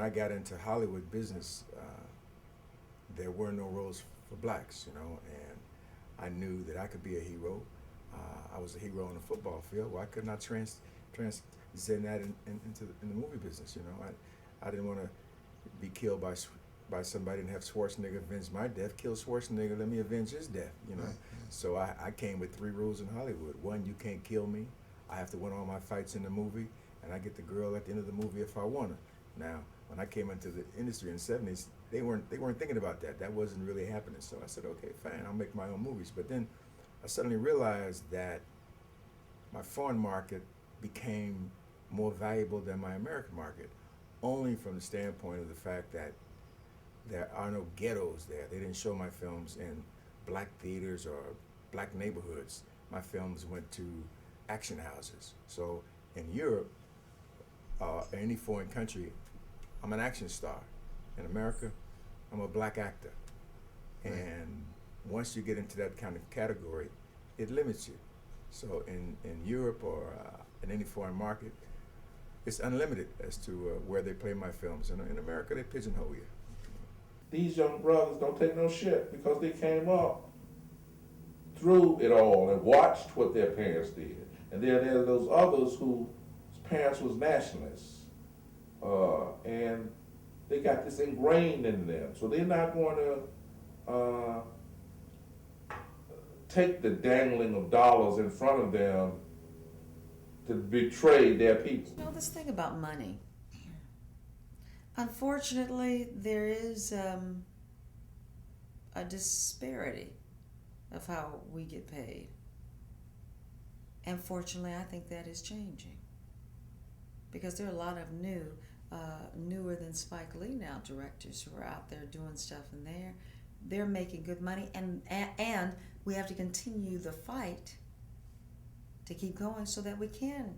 I got into Hollywood business, there were no roles for blacks, you know, and I knew that I could be a hero. I was a hero on the football field. Why couldn't I transcend that in the movie business? You know, I didn't want to be killed by somebody and have Schwarzenegger avenge my death. Kill Schwarzenegger, let me avenge his death. You know, so I came with three rules in Hollywood. One, you can't kill me. I have to win all my fights in the movie, and I get the girl at the end of the movie if I want her. Now, when I came into the industry in the '70s, they weren't thinking about that. That wasn't really happening. So I said, okay, fine, I'll make my own movies. But then I suddenly realized that my foreign market became more valuable than my American market, only from the standpoint of the fact that there are no ghettos there. They didn't show my films in black theaters or black neighborhoods. My films went to action houses. So in Europe, any foreign country, I'm an action star. In America, I'm a black actor. And once you get into that kind of category, it limits you. So in Europe or in any foreign market, it's unlimited as to where they play my films. And in America, they pigeonhole you. These young brothers don't take no shit because they came up through it all and watched what their parents did. And then there are those others whose parents was nationalists. And they got this ingrained in them. So they're not going to take the dangling of dollars in front of them to betray their people. You know, this thing about money. Unfortunately, there is a disparity of how we get paid. And fortunately, I think that is changing. Because there are a lot of newer than Spike Lee now directors who are out there doing stuff, and they're making good money, and we have to continue the fight to keep going so that we can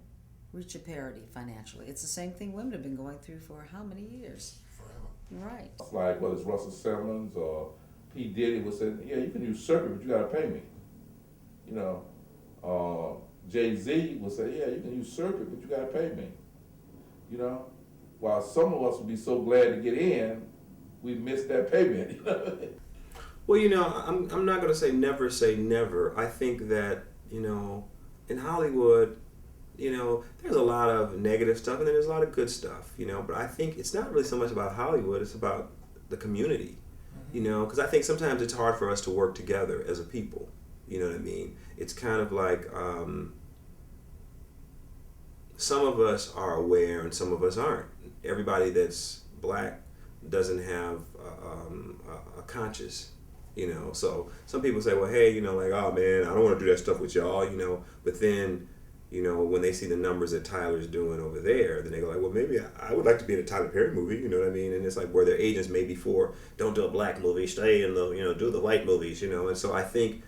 reach a parity financially. It's the same thing women have been going through for how many years? Forever. Right. It's like whether it's Russell Simmons or P. Diddy was saying, yeah, you can usurp it, but you gotta pay me. You know, Jay-Z would say, yeah, you can usurp it, but you gotta pay me. You know, while some of us would be so glad to get in, we missed that payment. You know? Well, you know, I'm not going to say never. I think that, you know, in Hollywood, you know, there's a lot of negative stuff and then there's a lot of good stuff, you know, but I think it's not really so much about Hollywood, it's about the community, you know, because I think sometimes it's hard for us to work together as a people, you know what I mean? It's kind of like some of us are aware and some of us aren't. Everybody that's black doesn't have a conscience, you know, so some people say, well, hey, you know, like, oh man, I don't want to do that stuff with y'all, you know, but then, you know, when they see the numbers that Tyler's doing over there, then they go like, well, maybe I would like to be in a Tyler Perry movie, you know what I mean? And it's like where their agents may be for, don't do a black movie, stay in the, you know, do the white movies, you know, and so I think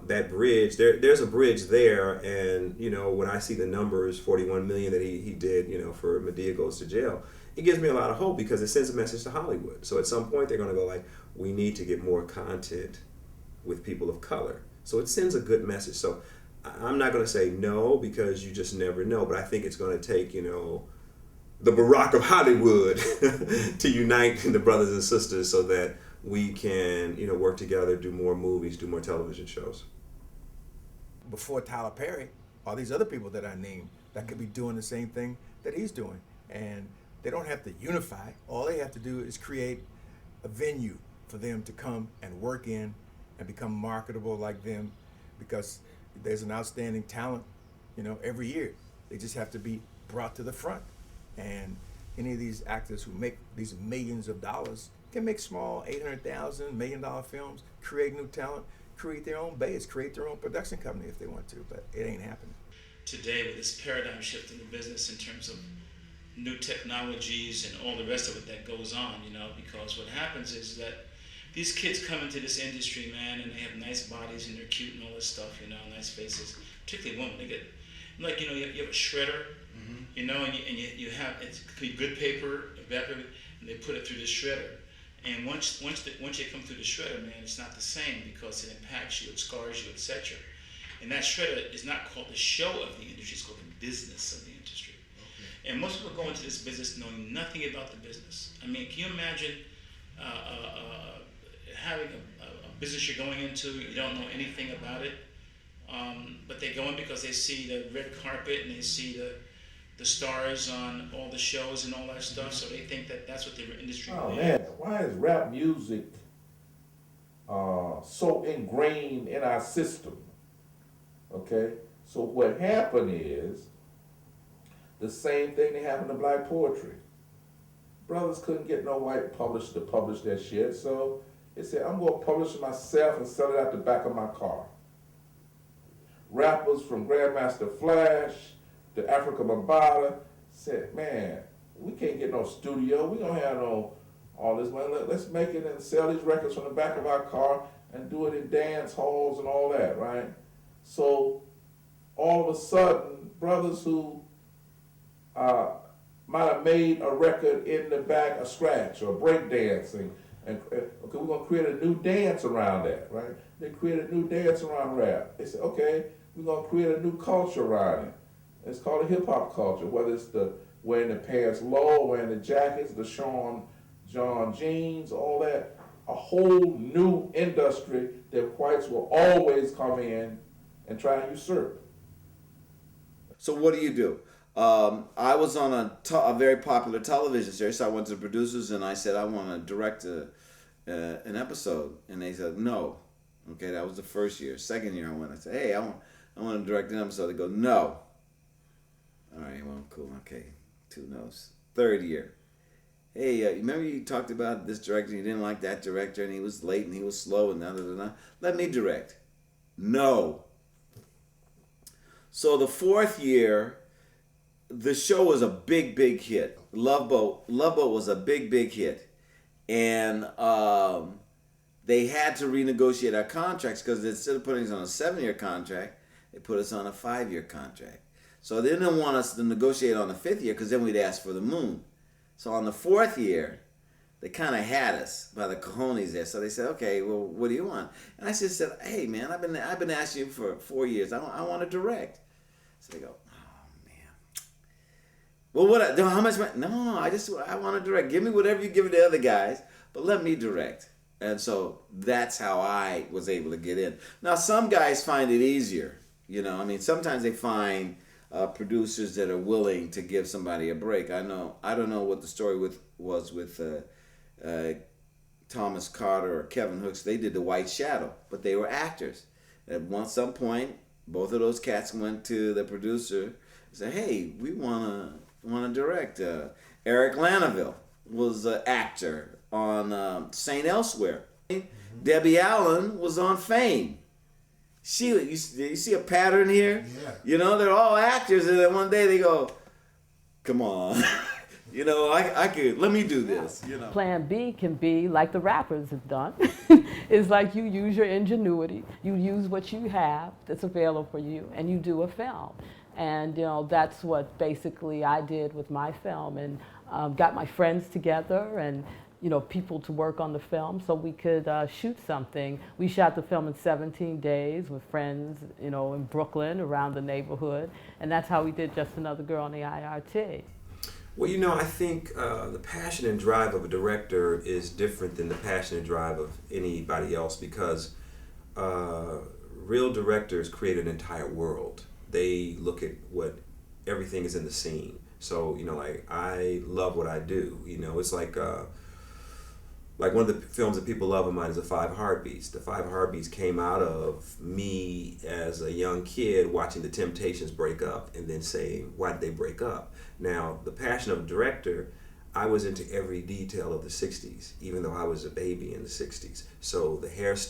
that bridge, there's a bridge there, and, you know, when I see the numbers, 41 million that he did, you know, for Madea Goes to Jail, it gives me a lot of hope because it sends a message to Hollywood. So at some point they're going to go like, we need to get more content with people of color. So it sends a good message. So I'm not going to say no because you just never know, but I think it's going to take, you know, the Barack of Hollywood to unite the brothers and sisters so that we can, you know, work together, do more movies, do more television shows. Before Tyler Perry, all these other people that I named that could be doing the same thing that he's doing. And they don't have to unify. All they have to do is create a venue for them to come and work in and become marketable like them, because there's an outstanding talent, you know, every year. They just have to be brought to the front. And any of these actors who make these millions of dollars can make small $800,000, $1 million films, create new talent, create their own base, create their own production company if they want to, but it ain't happening. Today, with this paradigm shift in the business in terms of new technologies and all the rest of it that goes on, you know, because what happens is that these kids come into this industry, man, and they have nice bodies and they're cute and all this stuff, you know, nice faces, particularly women. They get, like, you know, you have a shredder, you know, and you have, it could be good paper, evaporated, and they put it through the shredder. And once you come through the shredder, man, it's not the same because it impacts you, it scars you, etc. And that shredder is not called the show of the industry, it's called the business of the industry. And most people go into this business knowing nothing about the business. I mean, can you imagine having a business you're going into, you don't know anything about it, but they go in because they see the red carpet and they see the stars on all the shows and all that stuff, so they think that that's what the industry Oh is. man, why is rap music so ingrained in our system? Okay, so what happened is the same thing that happened to black poetry. Brothers couldn't get no white publisher to publish their shit, so they said, I'm going to publish it myself and sell it out the back of my car. Rappers from Grandmaster Flash to Africa Bambaataa said, man, we can't get no studio. We don't have no all this money. Let's make it and sell these records from the back of our car and do it in dance halls and all that, right? So all of a sudden, brothers who might have made a record in the back, a scratch or break dancing, and okay, we're gonna create a new dance around that, right? They created a new dance around rap. They said, okay, we're gonna create a new culture around it. It's called a hip hop culture, whether it's the wearing the pants low, wearing the jackets, the John jeans, all that. A whole new industry that whites will always come in and try and usurp. So what do? I was on a very popular television series, so I went to the producers and I said, I want to direct an episode. And they said, no. Okay, that was the first year. Second year I went, I said, hey, I want to direct an episode. They go, no. All right, well, cool, okay. 2 no's. Third year. Hey, you remember you talked about this director, you didn't like that director, and he was late and he was slow and da-da-da-da. Let me direct. No. So the 4th year, the show was a big, big hit. Love Boat was a big, big hit. And they had to renegotiate our contracts because instead of putting us on a 7-year contract, they put us on a 5-year contract. So they didn't want us to negotiate on the 5th year because then we'd ask for the moon. So on the 4th year, they kind of had us by the cojones there. So they said, okay, well, what do you want? And I just said, hey, man, I've been asking you for 4 years. I want to direct. So they go, well, how much money? No, I want to direct. Give me whatever you give the other guys, but let me direct. And so that's how I was able to get in. Now, some guys find it easier. You know, I mean, sometimes they find producers that are willing to give somebody a break. I don't know what the story was with Thomas Carter or Kevin Hooks. They did The White Shadow, but they were actors. At some point, both of those cats went to the producer and said, hey, we want to direct. Eric Lanaville was an actor on St. Elsewhere. Debbie Allen was on Fame. You see a pattern here? Yeah. You know, they're all actors, and then one day they go, come on. You know, I could, let me do this, you know. Plan B can be like the rappers have done. It's like you use your ingenuity, you use what you have that's available for you, and you do a film. And, you know, that's what basically I did with my film, and got my friends together and, you know, people to work on the film so we could shoot something. We shot the film in 17 days with friends, you know, in Brooklyn, around the neighborhood, and that's how we did Just Another Girl on the IRT. Well, you know, I think the passion and drive of a director is different than the passion and drive of anybody else because real directors create an entire world. They look at what everything is in the scene. So, you know, like, I love what I do. You know, it's like one of the films that people love of mine is The 5 Heartbeats. The 5 Heartbeats came out of me as a young kid watching the Temptations break up and then saying, why did they break up? Now, the passion of a director, I was into every detail of the 60s, even though I was a baby in the 60s. So the hairstyle,